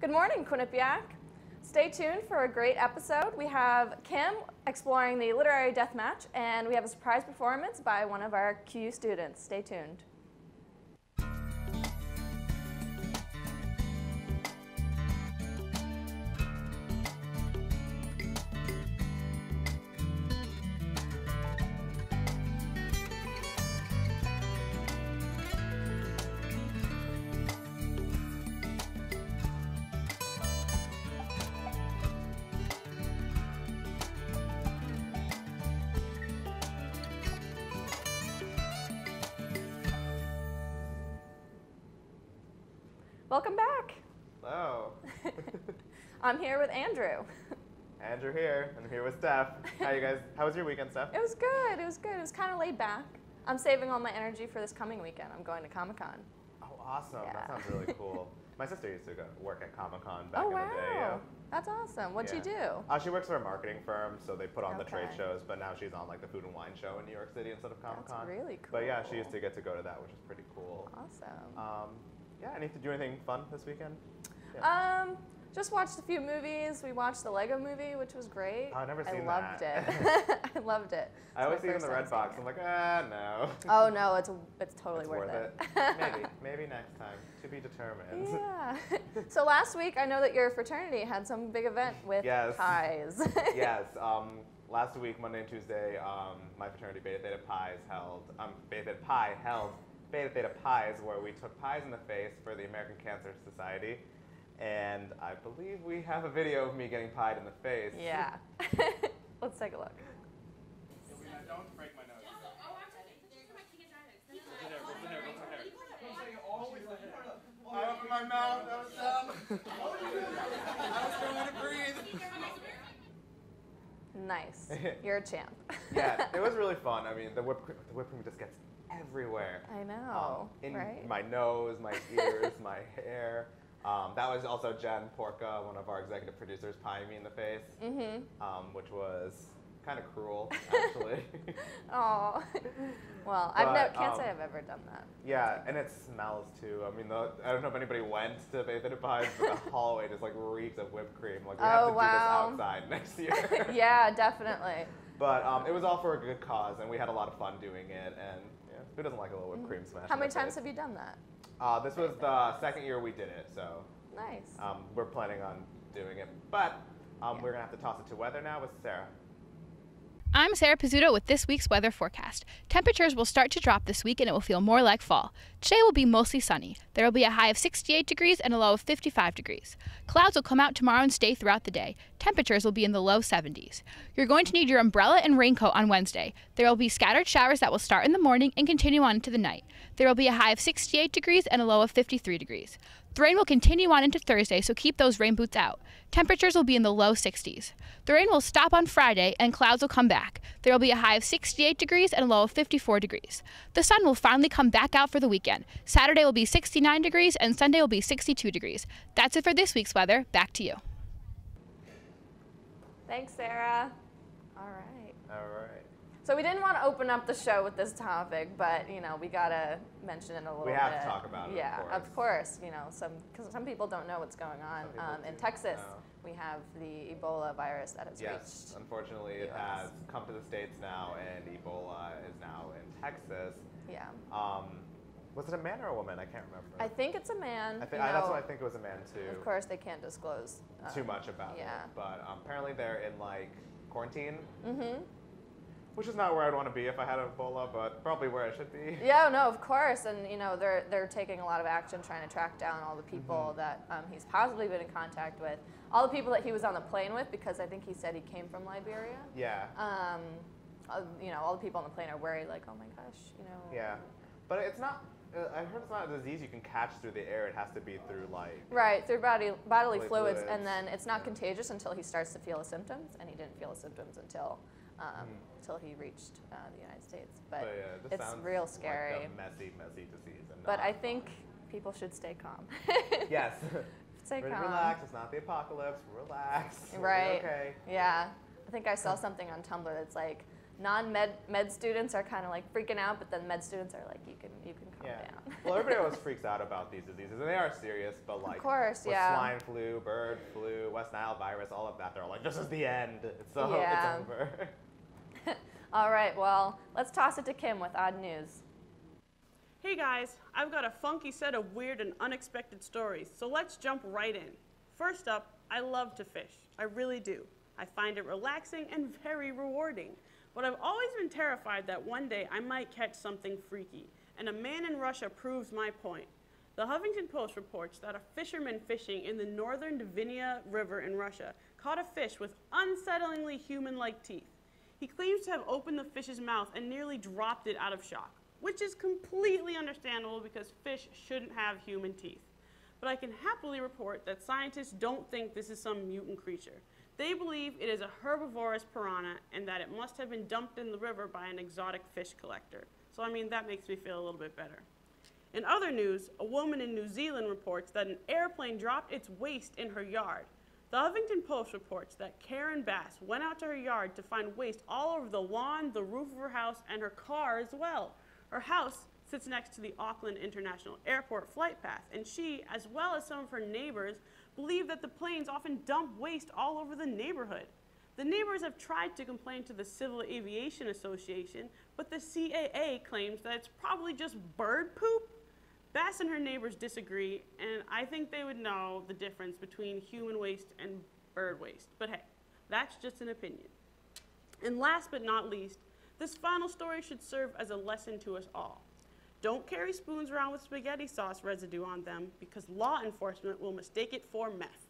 Good morning, Quinnipiac. Stay tuned for a great episode. We have Kim exploring the literary deathmatch, and we have a surprise performance by one of our QU students. Stay tuned. Welcome back. Hello. I'm here with Andrew. Andrew here. I'm here with Steph. How you guys? How was your weekend, Steph? It was good. It was good. It was kind of laid back. I'm saving all my energy for this coming weekend. I'm going to Comic-Con. Oh, awesome. Yeah. That sounds really cool. My sister used to work at Comic-Con back Oh, in wow. the day. Yeah. That's awesome. What'd you do? She works for a marketing firm, so they put on the trade Okay. shows, but now she's on like the food and wine show in New York City instead of Comic-Con. That's really cool. But yeah, she used to get to go to that, which is pretty cool. Awesome. Yeah, I need to do anything fun this weekend? Just watched a few movies. We watched the Lego Movie, which was great. I've never seen that. that. I loved it. I loved it. I always see it in the red box. I'm like, no. Oh no, it's totally It's worth it. Maybe next time. To be determined. Yeah. So last week, I know that your fraternity had some big event with pies. Yes. Last week, Monday and Tuesday, my fraternity Beta Theta Pies held Beta Theta Pies, where we took pies in the face for the American Cancer Society. And I believe we have a video of me getting pied in the face. Yeah. Let's take a look. Don't break my nose. I opened my mouth. I was trying to breathe. Nice. You're a champ. Yeah, it was really fun. I mean, the whipped cream just gets everywhere. I know, in right? my nose, my ears, my hair. That was also Jen Porca, one of our executive producers, pieing me in the face, which was kind of cruel, actually. Oh, well, can't say I've ever done that. Yeah, and it smells too. I mean, I don't know if anybody went to Beta Theta Pies, but the hallway just like reeks of whipped cream. Like we have to do this outside next year. Yeah, definitely. But it was all for a good cause, and we had a lot of fun doing it. And yeah, who doesn't like a little whipped cream smash? How many times have you done that? This was the second year we did it, so nice. We're planning on doing it. But we're going to have to toss it to weather now with Sarah. I'm Sara Pizzuto with this week's weather forecast. Temperatures will start to drop this week and it will feel more like fall. Today will be mostly sunny. There will be a high of 68 degrees and a low of 55 degrees. Clouds will come out tomorrow and stay throughout the day. Temperatures will be in the low 70s. You're going to need your umbrella and raincoat on Wednesday. There will be scattered showers that will start in the morning and continue on into the night. There will be a high of 68 degrees and a low of 53 degrees. The rain will continue on into Thursday, so keep those rain boots out. Temperatures will be in the low 60s. The rain will stop on Friday and clouds will come back. There will be a high of 68 degrees and a low of 54 degrees. The sun will finally come back out for the weekend. Saturday will be 69 degrees and Sunday will be 62 degrees. That's it for this week's weather. Back to you. Thanks, Sarah. All right. All right. So we didn't want to open up the show with this topic, but we gotta mention it a little bit. We have to talk about it. Yeah, of course. Because some people don't know what's going on. In Texas, we have the Ebola virus that has reached. Yes, unfortunately, it has come to the States now, and Ebola is now in Texas. Yeah. Was it a man or a woman? I can't remember. I think it's a man. That's what I think it was a man too. Of course, they can't disclose too much about it. But apparently, they're in like quarantine. Which is not where I'd want to be if I had Ebola, but probably where I should be. Yeah, no, of course, and they're taking a lot of action trying to track down all the people that he's possibly been in contact with, all the people that he was on the plane with, because I think he said he came from Liberia. Yeah. All the people on the plane are worried, like, oh my gosh, Yeah, but it's not. I heard it's not a disease you can catch through the air. It has to be through through bodily fluids, and then it's not contagious until he starts to feel the symptoms, and he didn't feel the symptoms until he reached the United States. But this it's sounds real scary. Like a messy disease. But I think people should stay calm. Yes. Stay calm. Relax. It's not the apocalypse. Relax. Right. Okay. Yeah. I think I saw something on Tumblr that's like, non-med students are kind of like freaking out, but then med students are like, you can calm down. Well, everybody always freaks out about these diseases, and they are serious, but like, of course, with yeah. swine flu, bird flu, West Nile virus, all of that, they're all like, this is the end. It's Yeah. over. All right, well, let's toss it to Kim with odd news. Hey guys, I've got a funky set of weird and unexpected stories, so let's jump right in. First up, I love to fish. I really do. I find it relaxing and very rewarding. But I've always been terrified that one day I might catch something freaky, and a man in Russia proves my point. The Huffington Post reports that a fisherman fishing in the northern Dvinia River in Russia caught a fish with unsettlingly human-like teeth. He claims to have opened the fish's mouth and nearly dropped it out of shock, which is completely understandable because fish shouldn't have human teeth. But I can happily report that scientists don't think this is some mutant creature. They believe it is a herbivorous piranha and that it must have been dumped in the river by an exotic fish collector. So, I mean, that makes me feel a little bit better. In other news, a woman in New Zealand reports that an airplane dropped its waste in her yard. The Huffington Post reports that Karen Bass went out to her yard to find waste all over the lawn, the roof of her house, and her car as well. Her house sits next to the Auckland International Airport flight path, and she, as well as some of her neighbors, believe that the planes often dump waste all over the neighborhood. The neighbors have tried to complain to the Civil Aviation Association, but the CAA claims that it's probably just bird poop. Bass and her neighbors disagree, and I think they would know the difference between human waste and bird waste. But hey, that's just an opinion. And last but not least, this final story should serve as a lesson to us all. Don't carry spoons around with spaghetti sauce residue on them because law enforcement will mistake it for meth.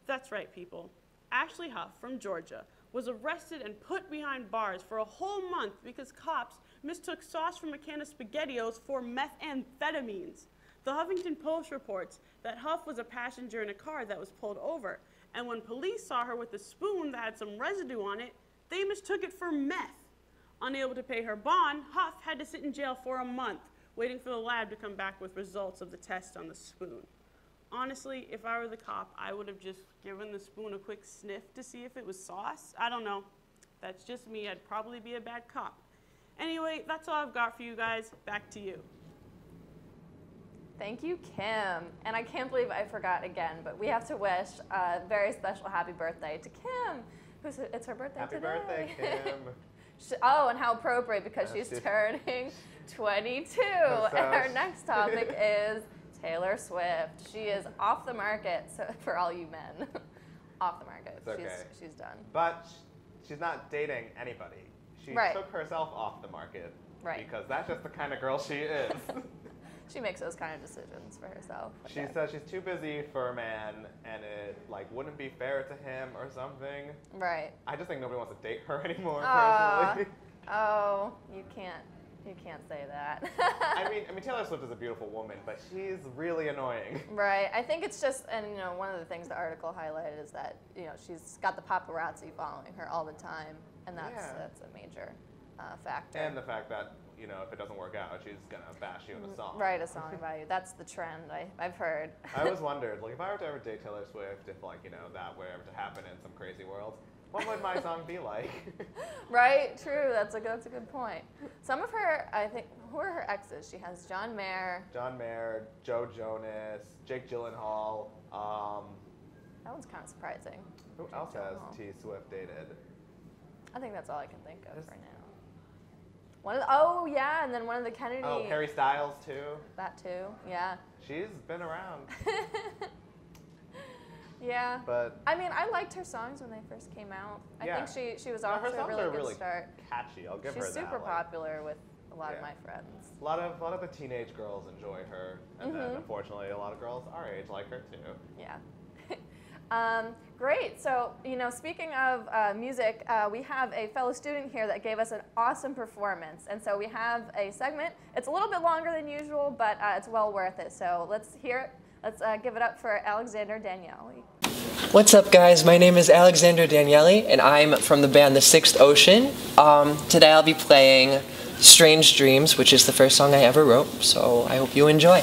That's right, people. Ashley Huff from Georgia was arrested and put behind bars for a whole month because cops mistook sauce from a can of SpaghettiOs for methamphetamines. The Huffington Post reports that Huff was a passenger in a car that was pulled over, and when police saw her with a spoon that had some residue on it, they mistook it for meth. Unable to pay her bond, Huff had to sit in jail for a month, waiting for the lab to come back with results of the test on the spoon. Honestly, if I were the cop, I would have just given the spoon a quick sniff to see if it was sauce. I don't know. That's just me. I'd probably be a bad cop. Anyway, that's all I've got for you guys. Back to you. Thank you, Kim. And I can't believe I forgot again, but we have to wish a very special happy birthday to Kim. It's her birthday Happy today. birthday, Kim. Oh, and how appropriate because she's turning 22. And our next topic is Taylor Swift. She is off the market, so for all you men. Off the market. It's okay. She's done. But she's not dating anybody. She Right. took herself off the market. Right. Because that's just the kind of girl she is. She makes those kind of decisions for herself. She says she's too busy for a man, and it wouldn't be fair to him or something. Right. I just think nobody wants to date her anymore, Aw. personally. Oh, you can't say that. I mean, Taylor Swift is a beautiful woman, but she's really annoying. Right. I think it's just, and one of the things the article highlighted is that she's got the paparazzi following her all the time, and that's a major factor. And the fact that if it doesn't work out, she's gonna bash you in a song. Write a song about you. That's the trend I've heard. I always wondered, if I were to ever date Taylor Swift, if that were ever to happen in some crazy world, what would my song be like? Right. True. That's a good point. Some of her, I think, who are her exes? She has John Mayer, Joe Jonas, Jake Gyllenhaal. That one's kind of surprising. Who Jake else has Gyllenhaal. T Swift dated? I think that's all I can think of for now. And then one of the Kennedy. Oh, Harry Styles too. That too, yeah. She's been around. Yeah. But I liked her songs when they first came out. I think she was off to a really good start. Catchy. I'll give her that. She's super popular with a lot of my friends. A lot of the teenage girls enjoy her, and then unfortunately a lot of girls our age like her too. Yeah. Great. So, speaking of music, we have a fellow student here that gave us an awesome performance. And so we have a segment. It's a little bit longer than usual, but it's well worth it. So let's hear it. Let's give it up for Alexander Danieli. What's up, guys? My name is Alexander Danieli, and I'm from the band The Sixth Ocean. Today I'll be playing Strange Dreams, which is the first song I ever wrote. So I hope you enjoy.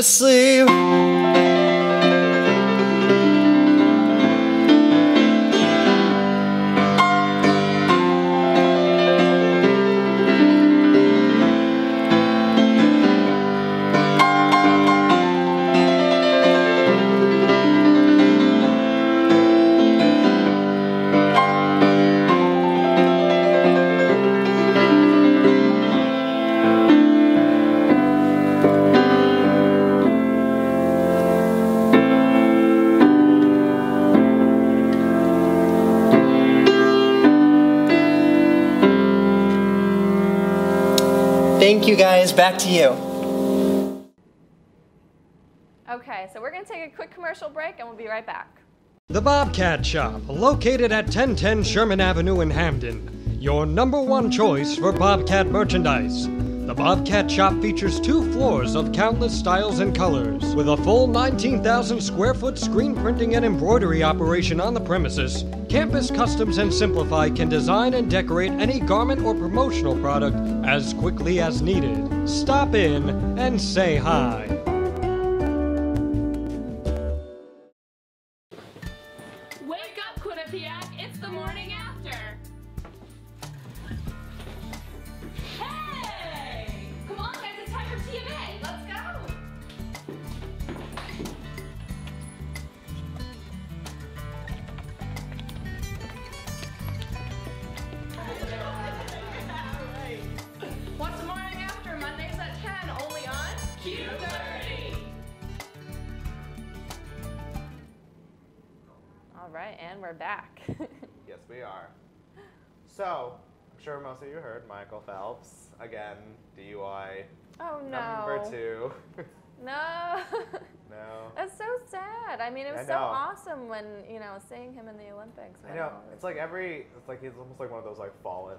asleep. Thank you guys, back to you. Okay, so we're going to take a quick commercial break and we'll be right back. The Bobcat Shop, located at 1010 Sherman Avenue in Hamden. Your #1 choice for Bobcat merchandise. The Bobcat Shop features 2 floors of countless styles and colors. With a full 19,000 square foot screen printing and embroidery operation on the premises, Campus Customs and Simplify can design and decorate any garment or promotional product as quickly as needed. Stop in and say hi. Wake up, Quinnipiac! It's the morning after! Hey! Come on, guys, it's time for TMA! Let's go! What's the morning after? Mondays at 10, only on Q30! All right, and we're back. Yes, we are. So, I'm sure most of you heard Michael Phelps, again, DUI Oh, no. number 2. No. No. That's so sad. I mean, it was I so know. awesome when, seeing him in the Olympics. I know. It's like he's almost like one of those like fallen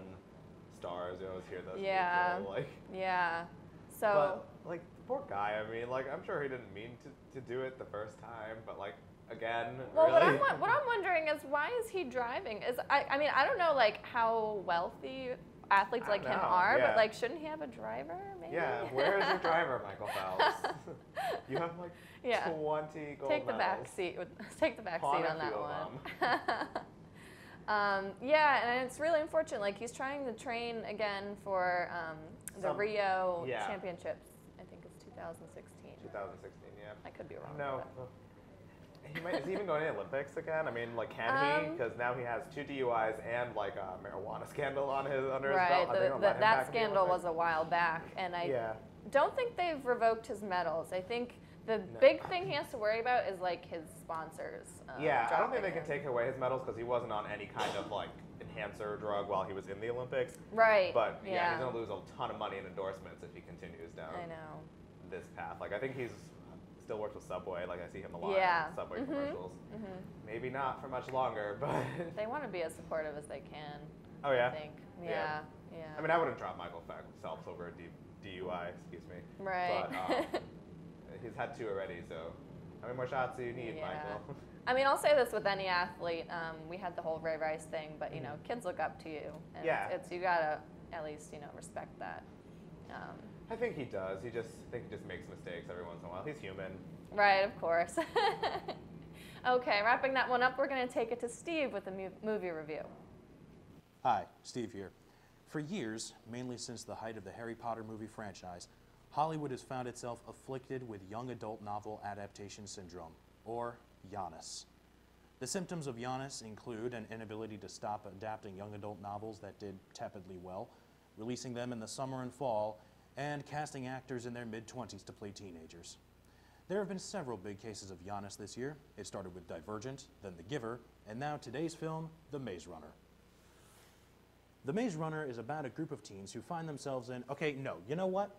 stars. You always hear those Yeah. people. Like, Yeah. So, but like, poor guy. I mean, like, I'm sure he didn't mean to do it the first time, but like, again, well, really. what I'm wondering is why is he driving? I mean, I don't know like how wealthy athletes I like don't him know, are, yeah. but like, shouldn't he have a driver? Maybe. Yeah, where is your driver, Michael Phelps? You have like Yeah. 20 gold Take the back medals. seat. Take the back Pawn seat a on that few one. of Yeah, and it's really unfortunate. Like he's trying to train again for the Rio yeah. Championships. I think it's 2016. 2016, yeah. I could be wrong. No. but- Is he even going to the Olympics again? I mean, like, can he? Because now he has 2 DUIs and like a marijuana scandal under his belt. Right. Are they gonna let him back That in the scandal Olympics? was a while back, and I Yeah. don't think they've revoked his medals. I think the No. big thing he has to worry about is like his sponsors. Yeah, I don't think they dropping can him. take away his medals because he wasn't on any kind of like enhancer drug while he was in the Olympics. Right. But yeah, yeah. he's gonna lose a ton of money in endorsements if he continues down I know. this path. Like I think he's still works with Subway. Like I see him a lot Yeah. in Subway Mhm. commercials. Maybe not for much longer, but They want to be as supportive as they can. oh yeah. I think. Yeah. Yeah. I mean, I wouldn't drop Michael Phelps over a DUI. Excuse me. Right. But he's had 2 already, so how many more shots do you need, Yeah. Michael? I mean, I'll say this with any athlete. We had the whole Ray Rice thing, but kids look up to you, and Yeah. it's you gotta at least respect that. I think he does. I think he just makes mistakes every once in a while. He's human. Right, of course. Okay, wrapping that one up, we're gonna take it to Steve with a movie review. Hi, Steve here. For years, mainly since the height of the Harry Potter movie franchise, Hollywood has found itself afflicted with young adult novel adaptation syndrome, or Giannis. The symptoms of Giannis include an inability to stop adapting young adult novels that did tepidly well, releasing them in the summer and fall, and casting actors in their mid-20s to play teenagers. There have been several big cases of Giannis this year. It started with Divergent, then The Giver, and now today's film, The Maze Runner. The Maze Runner is about a group of teens who find themselves in, okay, no, you know what?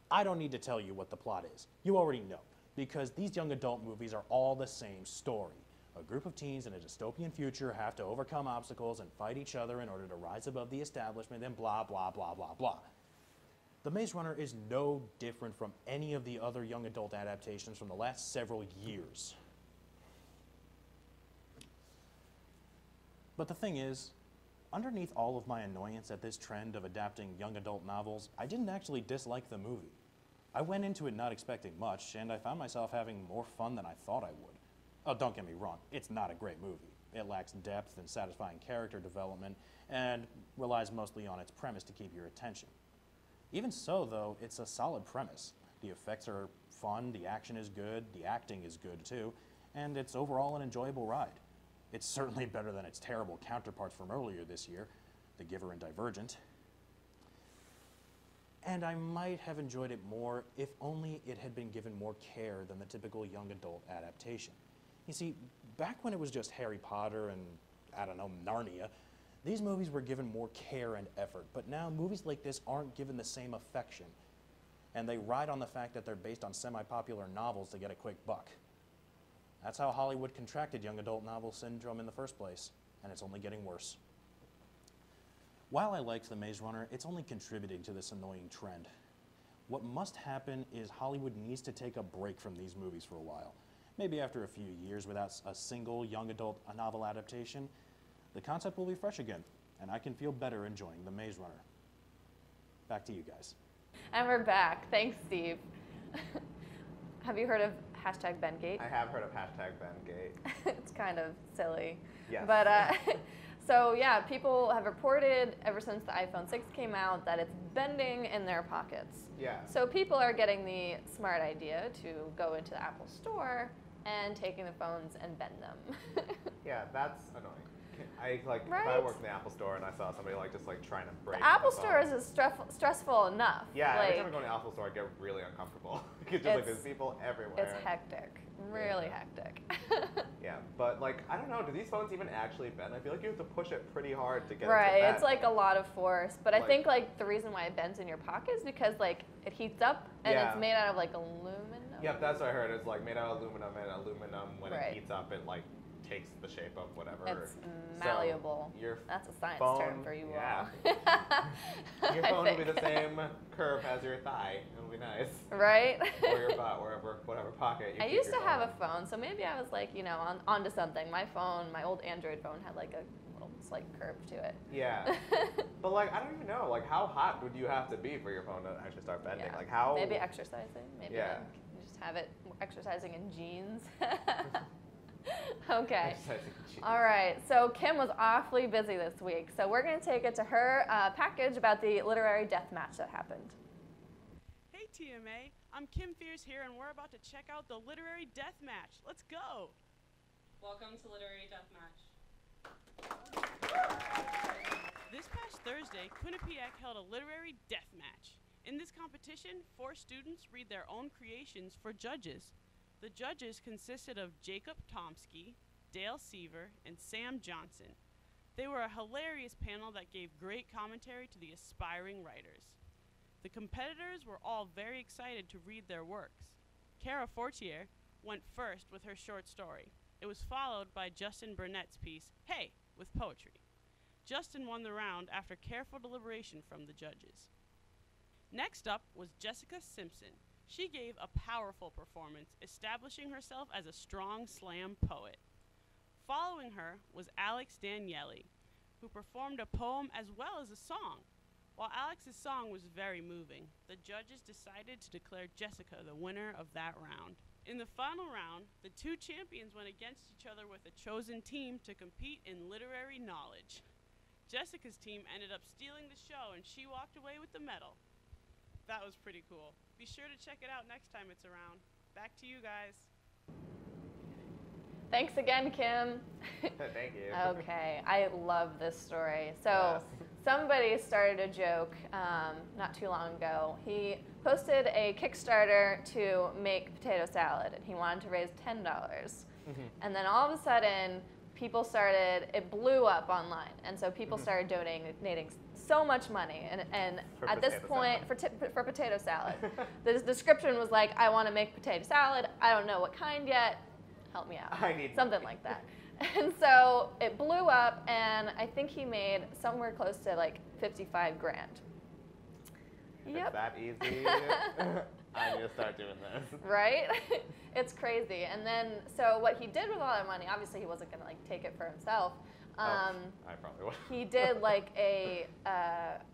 I don't need to tell you what the plot is. You already know, because these young adult movies are all the same story. A group of teens in a dystopian future have to overcome obstacles and fight each other in order to rise above the establishment and blah, blah, blah, blah, blah. The Maze Runner is no different from any of the other young adult adaptations from the last several years. But the thing is, underneath all of my annoyance at this trend of adapting young adult novels, I didn't actually dislike the movie. I went into it not expecting much, and I found myself having more fun than I thought I would. Oh, don't get me wrong, it's not a great movie. It lacks depth and satisfying character development, and relies mostly on its premise to keep your attention. Even so, though, it's a solid premise. The effects are fun, the action is good, the acting is good too, and it's overall an enjoyable ride. It's certainly better than its terrible counterparts from earlier this year, The Giver and Divergent. And I might have enjoyed it more if only it had been given more care than the typical young adult adaptation. You see, back when it was just Harry Potter and, I don't know, Narnia, these movies were given more care and effort, but now movies like this aren't given the same affection, and they ride on the fact that they're based on semi-popular novels to get a quick buck. That's how Hollywood contracted young adult novel syndrome in the first place, and it's only getting worse. While I liked The Maze Runner, it's only contributing to this annoying trend. What must happen is Hollywood needs to take a break from these movies for a while. Maybe after a few years without a single young adult novel adaptation, the concept will be fresh again, and I can feel better enjoying The Maze Runner. Back to you guys. And we're back. Thanks, Steve. Have you heard of #BenGate? I have heard of #BenGate. It's kind of silly. Yes. But so yeah, people have reported ever since the iPhone 6 came out that it's bending in their pockets. Yeah. So people are getting the smart idea to go into the Apple Store and taking the phones and bend them. Yeah, that's annoying. If I Right? worked in the Apple Store and I saw somebody just trying to break The Apple the Store phone. is stressful enough. Yeah, every time I Like, go to the Apple Store, I get really uncomfortable. It's just there's people everywhere. it's hectic, really hectic. Yeah, but I don't know, do these phones even actually bend? I feel like you have to push it pretty hard to get it to Right, bend. it's like a lot of force. But I think the reason why it bends in your pocket is because it heats up and Yeah. it's made out of aluminum. Yep, that's what I heard. It's made out of aluminum, and aluminum, when Right. it heats up, it takes the shape of whatever. It's So malleable. your That's a science phone, term for you yeah. all. Your I phone will be the think. same curve as your thigh. It'll be nice. Right? Or your butt, whatever pocket you I keep used to your have a phone phone, so maybe I was onto something. My phone, my old Android phone, had a little slight curve to it. in. Yeah. But I don't even know. How hot would you have to be for your phone to actually start bending? Yeah. How? Maybe exercising. Maybe Yeah. you just have it exercising in jeans. Okay. All right. So Kim was awfully busy this week, so we're going to take it to her package about the literary death match that happened. Hey TMA, I'm Kim Fears here, and we're about to check out the Literary Death Match. Let's go! Welcome to Literary Death Match. This past Thursday, Quinnipiac held a literary death match. In this competition, 4 students read their own creations for judges. The judges consisted of Jacob Tomsky, Dale Seaver, and Sam Johnson. They were a hilarious panel that gave great commentary to the aspiring writers. The competitors were all very excited to read their works. Cara Fortier went first with her short story. It was followed by Justin Burnett's piece, Hey, with poetry. Justin won the round after careful deliberation from the judges. Next up was Jessica Simpson. She gave a powerful performance, establishing herself as a strong slam poet. Following her was Alex Danieli, who performed a poem as well as a song. While Alex's song was very moving, the judges decided to declare Jessica the winner of that round. In the final round, the 2 champions went against each other with a chosen team to compete in literary knowledge. Jessica's team ended up stealing the show, and she walked away with the medal. That was pretty cool. Be sure to check it out next time it's around. Back to you guys. Thanks again, Kim. Thank you. Okay, I love this story. So somebody started a joke not too long ago. He posted a Kickstarter to make potato salad, and he wanted to raise $10. And then all of a sudden, it blew up online. And so people started donating so much money. And at this point, for potato salad, the description was I want to make potato salad. I don't know what kind yet. Help me out. I need something like that. And so it blew up, and I think he made somewhere close to 55 grand. If Yep. it's that easy, I need to start doing this. Right? It's crazy. And then, so what he did with all that money, obviously he wasn't going to take it for himself, I probably would. He did like a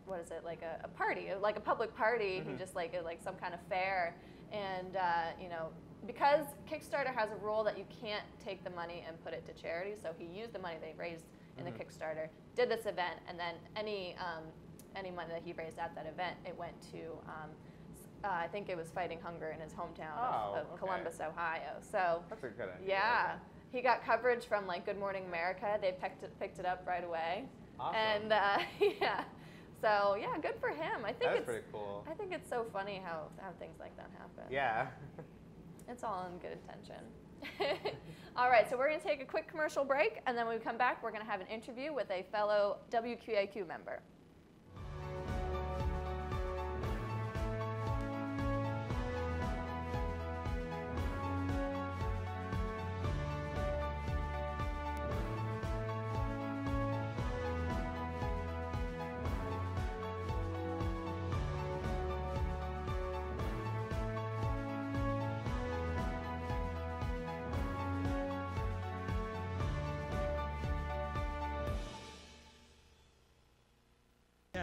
what is it, like a party, like a public party. He just like some kind of fair, and you know, because Kickstarter has a rule that you can't take the money and put it to charity, so he used the money they raised in the Kickstarter, did this event, and then any money that he raised at that event, it went to I think it was fighting hunger in his hometown of Columbus, Ohio. So That's a good idea. yeah. He got coverage from like Good Morning America. They picked it up right away. Awesome. And yeah, so yeah, good for him. I think That's it's pretty cool. I think it's so funny how things like that happen. Yeah. It's all in good intention. All right, so we're going to take a quick commercial break, and then when we come back, we're going to have an interview with a fellow WQAQ member.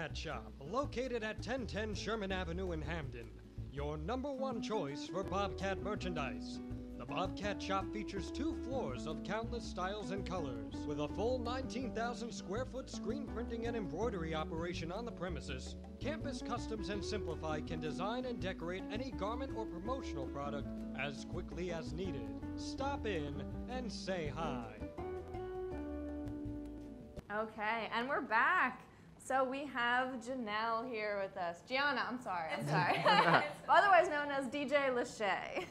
Bobcat Shop, located at 1010 Sherman Avenue in Hamden. Your #1 choice for Bobcat merchandise. The Bobcat Shop features 2 floors of countless styles and colors. With a full 19,000 square foot screen printing and embroidery operation on the premises, Campus Customs and Simplify can design and decorate any garment or promotional product as quickly as needed. Stop in and say hi. Okay, and we're back. So we have Janelle here with us. Gianna, I'm sorry. Otherwise known as DJ Lachey.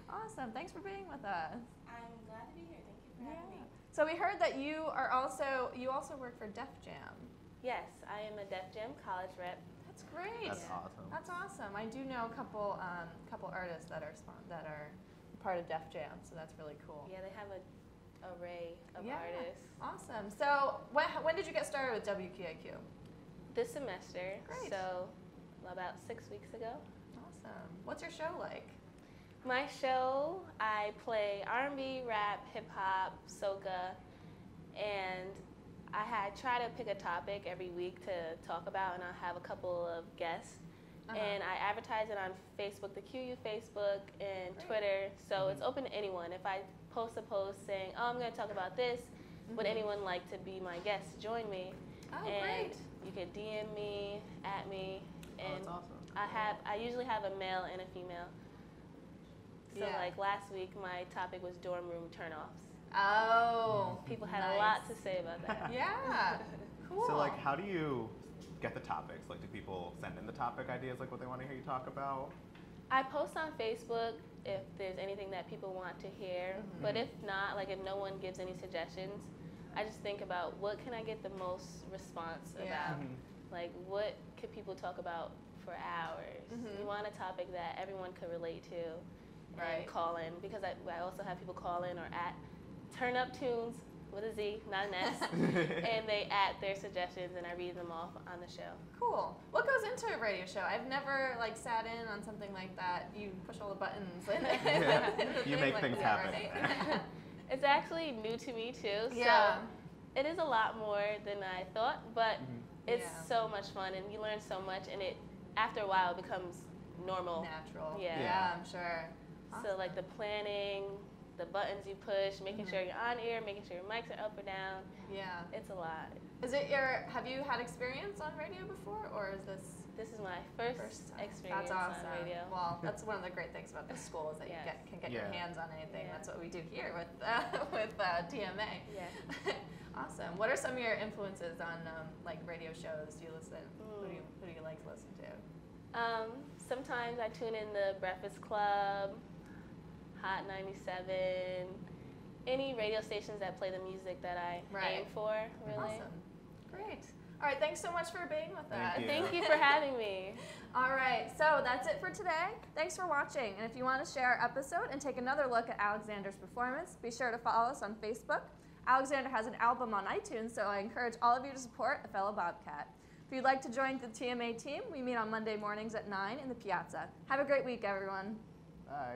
Awesome, thanks for being with us. I'm glad to be here. Thank you for having me. So we heard that you also work for Def Jam. Yes, I am a Def Jam college rep. That's great. That's awesome. That's awesome. I do know a couple artists that are part of Def Jam, so that's really cool. Yeah, they have an array of artists. Awesome. So when did you get started with WQAQ? This semester. Great. So about 6 weeks ago. Awesome. What's your show like? My show, I play R&B, rap, hip hop, soca, and I try to pick a topic every week to talk about, and I'll have a couple of guests. And I advertise it on Facebook, the QU Facebook, and Twitter, so it's open to anyone. If I post a post saying, oh, I'm going to talk about this, would anyone like to be my guest to join me? Oh, and great. you can DM me, at me, and that's awesome. I usually have a male and a female. So like last week, my topic was dorm room turnoffs. Oh. People had a lot to say about that. Yeah. Cool. So like, how do you get the topics? Like, do people send in the topic ideas, like what they want to hear you talk about? I post on Facebook if there's anything that people want to hear, but if not, like if no one gives any suggestions, I just think about what can I get the most response about? Like, what could people talk about for hours? You want a topic that everyone could relate to and call in, because I also have people call in or at Turn Up Tunes with a Z, not an S, and they add their suggestions and I read them off on the show. Cool. What goes into a radio show? I've never like sat in on something like that. You push all the buttons. You make things happen. Right? It's actually new to me too, so it is a lot more than I thought, but it's so much fun and you learn so much, and it after a while it becomes normal. Natural. Yeah, I'm sure. So like the planning, the buttons you push, making sure you're on air, making sure your mics are up or down. Yeah. It's a lot. Have you had experience on radio before, or is this? This is my first experience That's awesome. on radio. Well, that's one of the great things about this school is that you can get your hands on anything. That's what we do here with TMA. Yeah. Awesome. What are some of your influences on like radio shows? Do you listen? Who do you like to listen to? Sometimes I tune in the Breakfast Club, Hot 97, any radio stations that play the music that I aim for, really. Awesome. Great. All right, thanks so much for being with us. Thank you for having me. All right, so that's it for today. Thanks for watching. And if you want to share our episode and take another look at Alexander's performance, be sure to follow us on Facebook. Alexander has an album on iTunes, so I encourage all of you to support a fellow Bobcat. If you'd like to join the TMA team, we meet on Monday mornings at 9 in the Piazza. Have a great week, everyone. Bye.